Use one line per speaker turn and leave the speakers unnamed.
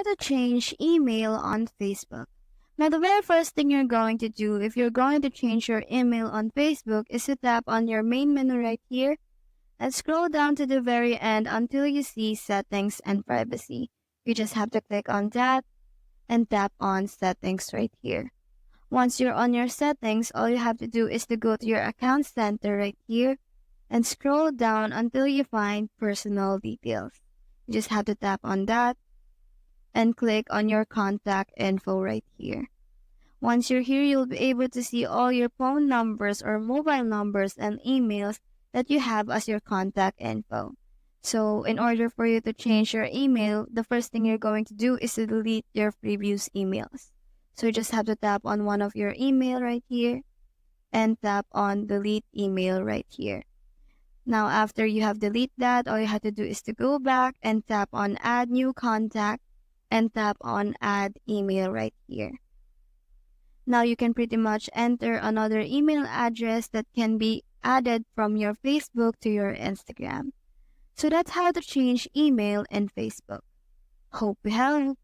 how to change email on Facebook. Now, the very first thing you're going to do if you're going to change your email on Facebook is to tap on your main menu right here and scroll down to the very end until you see Settings and Privacy. You just have to click on that and tap on Settings right here. Once you're on your settings, all you have to do is to go to your account center right here and scroll down until you find Personal Details. You just have to tap on that and click on your contact info right here. Once you're here, you'll be able to see all your phone numbers or mobile numbers and emails that you have as your contact info. So in order for you to change your email, the first thing you're going to do is to delete your previous emails. So you just have to tap on one of your email right here and tap on delete email right here. Now after you have deleted that, all you have to do is to go back and tap on add new contact and tap on add email right here. Now you can pretty much enter another email address that can be added from your Facebook to your Instagram. So that's how to change email in Facebook. Hope we help.